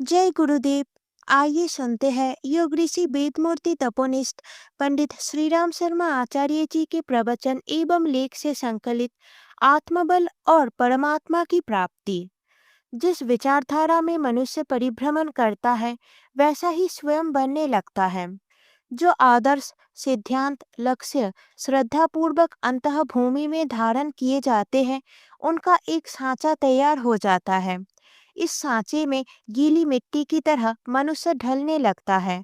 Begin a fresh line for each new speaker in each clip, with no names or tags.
जय गुरुदेव। आइए सुनते हैं योग ऋषि वेदमूर्ति तपोनिष्ठ पंडित श्रीराम शर्मा आचार्य जी के प्रवचन एवं लेख से संकलित आत्मबल और परमात्मा की प्राप्ति। जिस विचारधारा में मनुष्य परिभ्रमण करता है वैसा ही स्वयं बनने लगता है। जो आदर्श सिद्धांत लक्ष्य श्रद्धा पूर्वक अंतः भूमि में धारण किए जाते हैं उनका एक सांचा तैयार हो जाता है। इस सांचे में गीली मिट्टी की तरह मनुष्य ढलने लगता है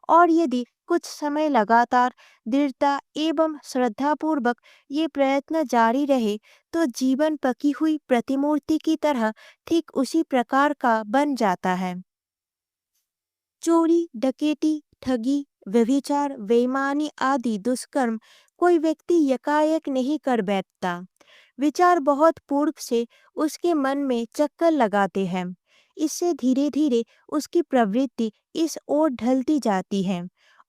और यदि कुछ समय लगातार दृढ़ता एवं श्रद्धा पूर्वक ये प्रयत्न जारी रहे तो जीवन पकी हुई प्रतिमूर्ति की तरह ठीक उसी प्रकार का बन जाता है। चोरी डकैती ठगी व्यभिचार बेईमानी आदि दुष्कर्म कोई व्यक्ति यकायक नहीं कर बैठता। विचार बहुत पूर्व से उसके मन में चक्कर लगाते हैं। इससे धीरे धीरे उसकी प्रवृत्ति इस ओर ढलती जाती है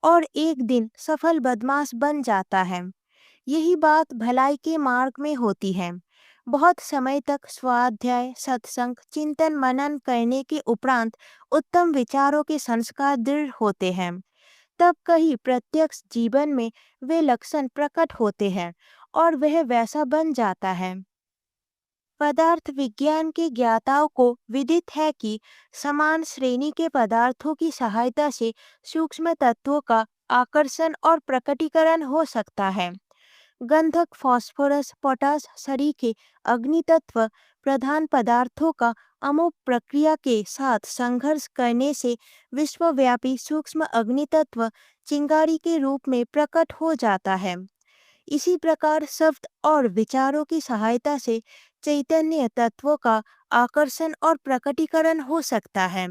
और एक दिन सफल बदमाश बन जाता है। यही बात भलाई के मार्ग में होती है। बहुत समय तक स्वाध्याय सत्संग चिंतन मनन करने के उपरांत उत्तम विचारों के संस्कार दृढ़ होते हैं। तब कहीं प्रत्यक्ष जीवन में वे लक्षण प्रकट होते हैं और वह वैसा बन जाता है। पदार्थ विज्ञान के ज्ञाताओं को विदित है कि समान श्रेणी के पदार्थों की सहायता से सूक्ष्म तत्वों का आकर्षण और प्रकटीकरण हो सकता है। गंधक फास्फोरस पोटास सरीखे अग्नि तत्व प्रधान पदार्थों का अमोघ प्रक्रिया के साथ संघर्ष करने से विश्वव्यापी सूक्ष्म अग्नि तत्व चिंगारी के रूप में प्रकट हो जाता है। इसी प्रकार शब्द और विचारों की सहायता से चैतन्य तत्वों का आकर्षण और प्रकटीकरण हो सकता है।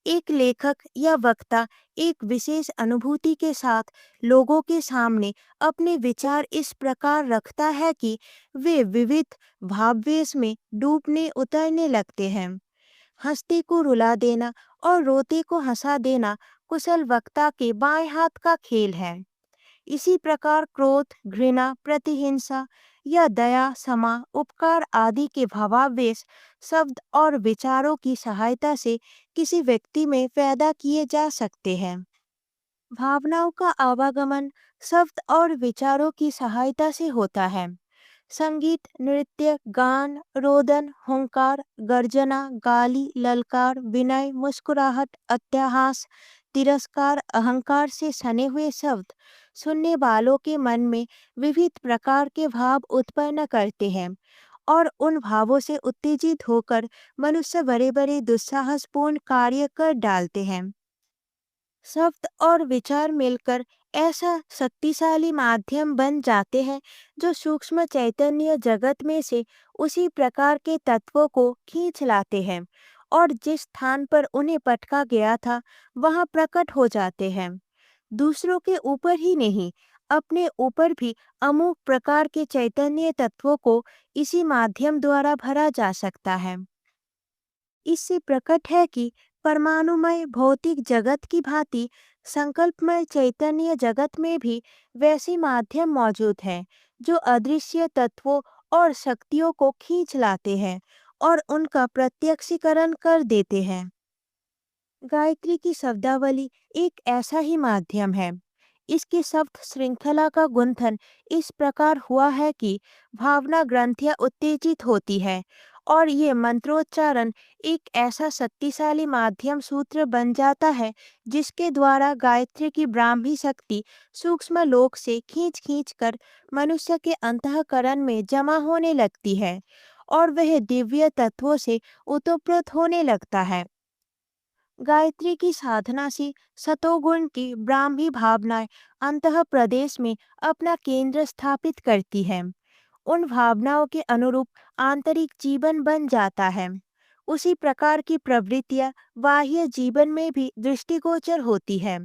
एक लेखक या वक्ता एक विशेष अनुभूति के साथ लोगों के सामने अपने विचार इस प्रकार रखता है कि वे विविध भाववेश में डूबने उतरने लगते हैं। हंसते को रुला देना और रोते को हंसा देना कुशल वक्ता के बाएं हाथ का खेल है। इसी प्रकार क्रोध घृणा प्रतिहिंसा या दया क्षमा उपकार आदि के भावावेश शब्द और विचारों की सहायता से किसी व्यक्ति में पैदा किए जा सकते हैं। भावनाओं का आवागमन शब्द और विचारों की सहायता से होता है। संगीत नृत्य गान रोदन हुंकार गर्जना गाली ललकार विनय मुस्कुराहट अट्टहास तिरस्कार अहंकार से सने हुए शब्द सुनने वालों के मन में विविध प्रकार के भाव उत्पन्न करते हैं और उन भावों से उत्तेजित होकर मनुष्य बड़े बड़े दुस्साहसपूर्ण कार्य कर डालते हैं। शब्द और विचार मिलकर ऐसा शक्तिशाली माध्यम बन जाते हैं जो सूक्ष्म चैतन्य जगत में से उसी प्रकार के तत्वों को खींच लाते हैं और जिस स्थान पर उन्हें पटका गया था वहां प्रकट हो जाते हैं। दूसरों के ऊपर ही नहीं अपने ऊपर भी अमूक प्रकार के चैतन्य तत्वों को इसी माध्यम द्वारा भरा जा सकता है। इससे प्रकट है कि परमाणुमय भौतिक जगत की भांति संकल्पमय चैतन्य जगत में भी वैसे माध्यम मौजूद हैं जो अदृश्य तत्वों और शक्तियों को खींच लाते हैं और उनका प्रत्यक्षीकरण कर देते हैं। गायत्री की शब्दावली एक ऐसा ही माध्यम है। इसकी शब्द श्रृंखला का गुंथन इस प्रकार हुआ है कि भावना ग्रंथियां उत्तेजित होती है और ये मंत्रोच्चारण एक ऐसा शक्तिशाली माध्यम सूत्र बन जाता है जिसके द्वारा गायत्री की ब्राह्मी शक्ति सूक्ष्म लोक से खींच खींच कर मनुष्य के अंतःकरण में जमा होने लगती है और वह दिव्य तत्वों से ओतप्रोत होने लगता है। गायत्री की साधना से सतोगुण की ब्राह्मी भावनाएं अंतः प्रदेश में अपना केंद्र स्थापित करती है। उन भावनाओं के अनुरूप आंतरिक जीवन बन जाता है। उसी प्रकार की प्रवृत्तियां बाह्य जीवन में भी दृष्टिगोचर होती है।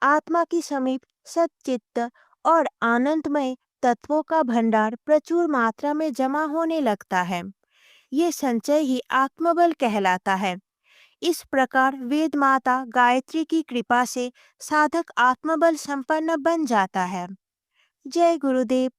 आत्मा की समीप सच्चित्त और आनंदमय तत्वों का भंडार प्रचुर मात्रा में जमा होने लगता है। ये संचय ही आत्मबल कहलाता है। इस प्रकार वेद माता गायत्री की कृपा से साधक आत्मबल संपन्न बन जाता है। जय गुरुदेव।